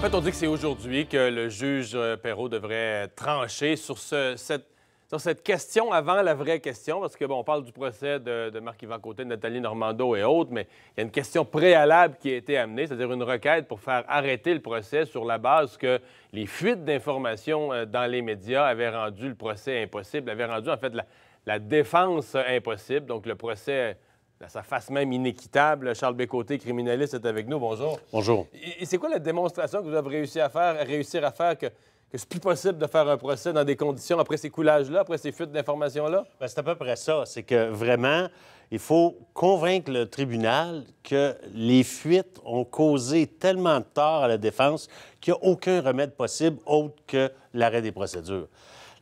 fait, on dit que c'est aujourd'hui que le juge Perrault devrait trancher sur cette question avant la vraie question, parce que, bon, on parle du procès de Marc-Yvan Côté, de Nathalie Normando et autres, mais il y a une question préalable qui a été amenée, c'est-à-dire une requête pour faire arrêter le procès sur la base que les fuites d'informations dans les médias avaient rendu le procès impossible, avaient rendu, en fait, la défense impossible, donc le procès à sa face même inéquitable. Charles Bécoté, criminaliste, est avec nous. Bonjour. Bonjour. Et c'est quoi la démonstration que vous avez réussi à faire que c'est plus possible de faire un procès dans des conditions après ces coulages-là, après ces fuites d'informations-là? Bien, c'est à peu près ça. C'est que vraiment, il faut convaincre le tribunal que les fuites ont causé tellement de tort à la défense qu'il n'y a aucun remède possible autre que l'arrêt des procédures.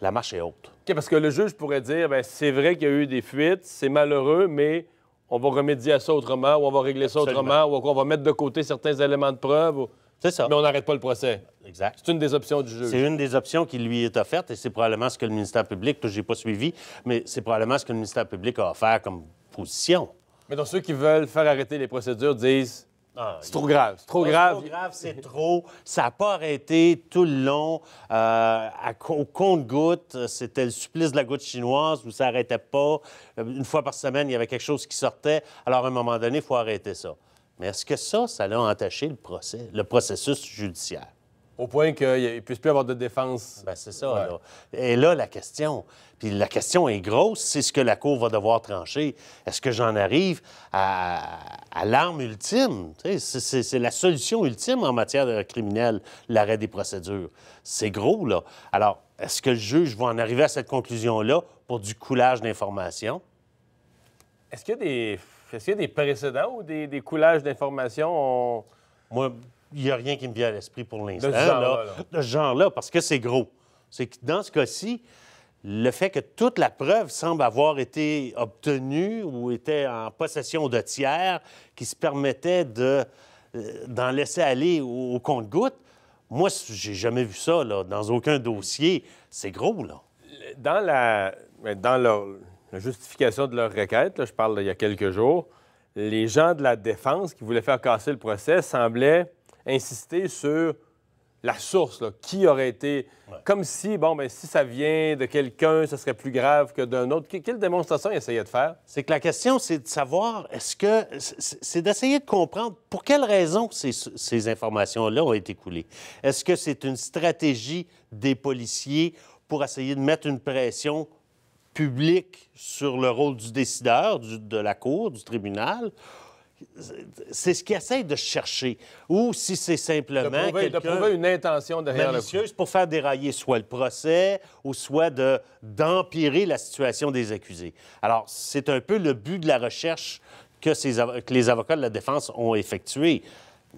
La marche est haute. OK, parce que le juge pourrait dire, bien, c'est vrai qu'il y a eu des fuites, c'est malheureux, mais on va remédier à ça autrement, ou on va régler ça autrement, ou on va mettre de côté certains éléments de preuve. C'est ça. Mais on n'arrête pas le procès. Exact. C'est une des options du juge. C'est une des options qui lui est offerte et c'est probablement ce que le ministère public, que je n'ai pas suivi, mais c'est probablement ce que le ministère public a offert comme position. Mais donc, ceux qui veulent faire arrêter les procédures disent... c'est trop grave. C'est trop grave. C'est trop grave, c'est trop. Ça n'a pas arrêté tout le long. Au compte-gouttes, c'était le supplice de la goutte chinoise où ça n'arrêtait pas. Une fois par semaine, il y avait quelque chose qui sortait. Alors, à un moment donné, il faut arrêter ça. Mais est-ce que ça a entaché le processus judiciaire? Au point qu'il ne puisse plus avoir de défense. Bien, c'est ça, là. Et là, la question, puis la question est grosse, c'est ce que la Cour va devoir trancher. Est-ce que j'en arrive à l'arme ultime? C'est la solution ultime en matière de criminelle, l'arrêt des procédures. C'est gros, là. Alors, est-ce que le juge va en arriver à cette conclusion-là pour du coulage d'informations? Est-ce qu'il y a des précédents ou des coulages d'informations? Moi, il n'y a rien qui me vient à l'esprit pour l'instant. De ce genre-là, parce que c'est gros. C'est que dans ce cas-ci, le fait que toute la preuve semble avoir été obtenue ou était en possession de tiers qui se permettaient d'en laisser aller au compte-gouttes, moi, j'ai jamais vu ça là, dans aucun dossier. C'est gros, là. Dans la justification de leur requête, là, je parle d'il y a quelques jours, les gens de la défense qui voulaient faire casser le procès semblaient insister sur la source, là, qui aurait été... Ouais. Comme si, si ça vient de quelqu'un, ça serait plus grave que d'un autre. Quelle démonstration ils essayaient de faire? C'est que la question, c'est de savoir, c'est d'essayer de comprendre pour quelles raisons ces informations-là ont été coulées. Est-ce que c'est une stratégie des policiers pour essayer de mettre une pression publique sur le rôle du décideur, de la Cour, du tribunal? C'est ce qu'ils essayent de chercher. Ou si c'est simplement de prouver une intention derrière malicieuse pour faire dérailler soit le procès ou soit d'empirer la situation des accusés. Alors, c'est un peu le but de la recherche que les avocats de la défense ont effectué.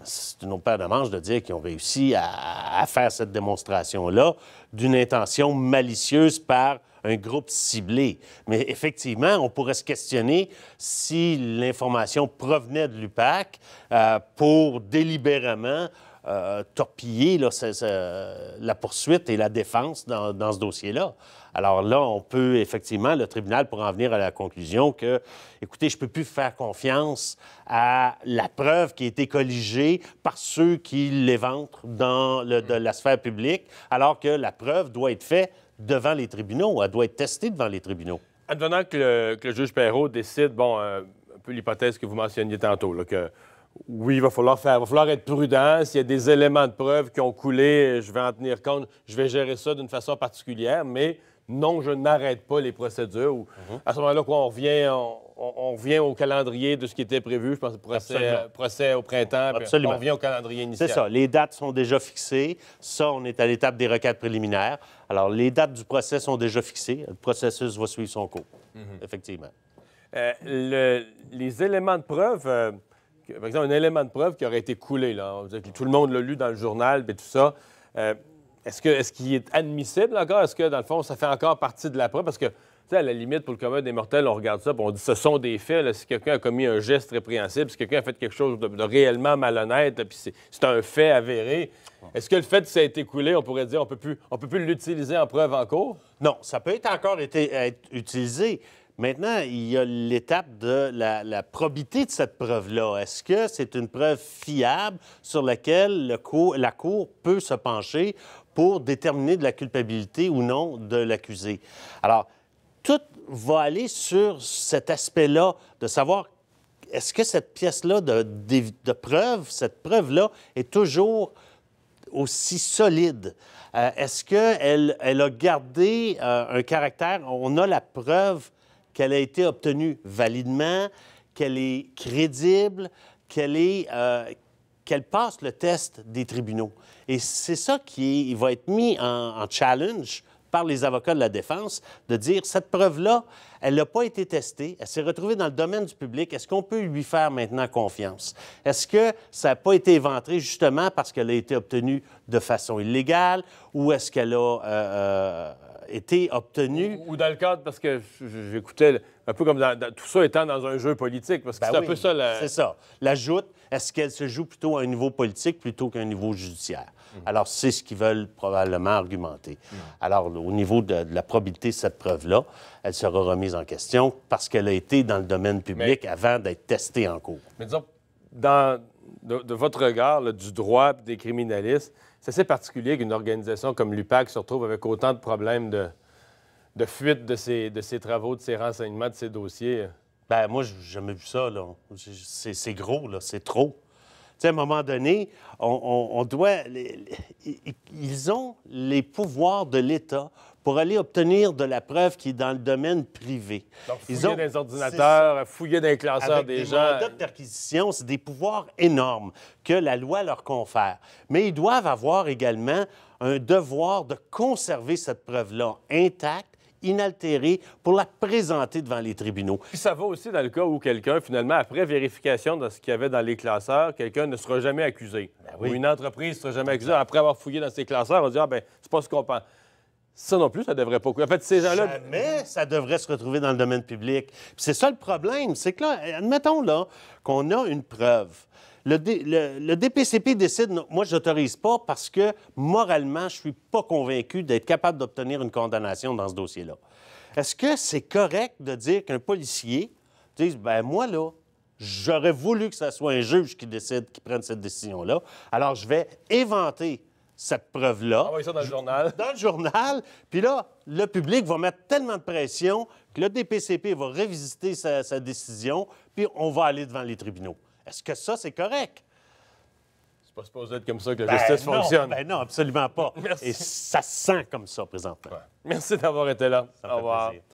C'est une autre paire de manches de dire qu'ils ont réussi à faire cette démonstration-là d'une intention malicieuse par un groupe ciblé. Mais effectivement, on pourrait se questionner si l'information provenait de l'UPAC pour délibérément torpiller la poursuite et la défense dans ce dossier-là. Alors là, on peut effectivement, le tribunal pourrait en venir à la conclusion que, écoutez, je ne peux plus faire confiance à la preuve qui a été colligée par ceux qui l'éventrent dans la sphère publique, alors que la preuve doit être faite devant les tribunaux. Elle doit être testée devant les tribunaux. Advenant que le juge Perrault décide, un peu l'hypothèse que vous mentionniez tantôt, là, que oui, il va falloir être prudent. S'il y a des éléments de preuve qui ont coulé, je vais en tenir compte, je vais gérer ça d'une façon particulière, mais non, je n'arrête pas les procédures. À ce moment-là, on revient au calendrier de ce qui était prévu. Je pense procès au printemps. Absolument. On revient au calendrier initial. C'est ça. Les dates sont déjà fixées. Ça, on est à l'étape des requêtes préliminaires. Alors, les dates du procès sont déjà fixées. Le processus va suivre son cours. Effectivement. Les éléments de preuve... par exemple, un élément de preuve qui aurait été coulé, là. Tout le monde l'a lu dans le journal, et tout ça. Est-ce qu'il est admissible encore? Est-ce que, dans le fond, ça fait encore partie de la preuve? Parce que, tu sais, à la limite, pour le commun des mortels, on regarde ça, puis on dit ce sont des faits. Là, si quelqu'un a commis un geste répréhensible, si quelqu'un a fait quelque chose de réellement malhonnête, puis c'est un fait avéré, est-ce que le fait que ça a été coulé, on pourrait dire on peut plus l'utiliser en preuve en cours? Non, ça peut être encore être utilisé. Maintenant, il y a l'étape de la probité de cette preuve-là. Est-ce que c'est une preuve fiable sur laquelle la Cour peut se pencher pour déterminer de la culpabilité ou non de l'accusé? Alors, tout va aller sur cet aspect-là de savoir est-ce que cette pièce-là de preuve, cette preuve-là est toujours aussi solide? Est-ce qu'elle a gardé un caractère? On a la preuve qu'elle a été obtenue validement, qu'elle est crédible, qu'elle passe le test des tribunaux. Et c'est ça qui va être mis en challenge par les avocats de la défense, de dire, cette preuve-là, elle n'a pas été testée, elle s'est retrouvée dans le domaine du public, est-ce qu'on peut lui faire maintenant confiance? Est-ce que ça n'a pas été éventré justement parce qu'elle a été obtenue de façon illégale ou est-ce qu'elle a été obtenue... Ou dans le cadre, parce que j'écoutais un peu comme tout ça étant dans un jeu politique, parce que c'est un peu ça... C'est ça. La joute, est-ce qu'elle se joue plutôt à un niveau politique plutôt qu'à un niveau judiciaire? Alors, c'est ce qu'ils veulent probablement argumenter. Alors, au niveau de la probabilité de cette preuve-là, elle sera remise en question parce qu'elle a été dans le domaine public avant d'être testée en cours. Mais disons, de votre regard, là, du droit et des criminalistes, c'est assez particulier qu'une organisation comme l'UPAC se retrouve avec autant de problèmes de fuite de ses travaux, de ses renseignements, de ses dossiers. Bien, moi, j'ai jamais vu ça, là. C'est gros, là. C'est trop. Tu sais, à un moment donné, on doit... Ils ont les pouvoirs de l'État pour aller obtenir de la preuve qui est dans le domaine privé. Donc, fouiller dans les ordinateurs, fouiller dans les classeurs avec des gens. Mandats de perquisition, c'est des pouvoirs énormes que la loi leur confère. Mais ils doivent avoir également un devoir de conserver cette preuve-là intacte, inaltérée, pour la présenter devant les tribunaux. Puis ça va aussi dans le cas où quelqu'un, finalement, après vérification de ce qu'il y avait dans les classeurs, quelqu'un ne sera jamais accusé. Oui. Ou une entreprise ne sera jamais accusée. Après avoir fouillé dans ses classeurs, on dit « Ah, bien, c'est pas ce qu'on pense. » Ça non plus, ça devrait pas... En fait, ces gens-là... Jamais ça devrait se retrouver dans le domaine public. Puis c'est ça le problème, c'est que là, admettons là qu'on a une preuve. Le DPCP décide, non, moi, je n'autorise pas parce que, moralement, je ne suis pas convaincu d'être capable d'obtenir une condamnation dans ce dossier-là. Est-ce que c'est correct de dire qu'un policier dise, bien, moi, là, j'aurais voulu que ce soit un juge qui décide, qui prenne cette décision-là, alors je vais éventer cette preuve-là. Envoyer ça dans le journal. Dans le journal. Puis là, le public va mettre tellement de pression que le DPCP va revisiter sa décision, puis on va aller devant les tribunaux. Est-ce que ça, c'est correct? C'est pas supposé être comme ça que la justice fonctionne. Ben non, absolument pas. Merci. Et ça se sent comme ça présentement. Ouais. Merci d'avoir été là. Ça me Au fait revoir. plaisir.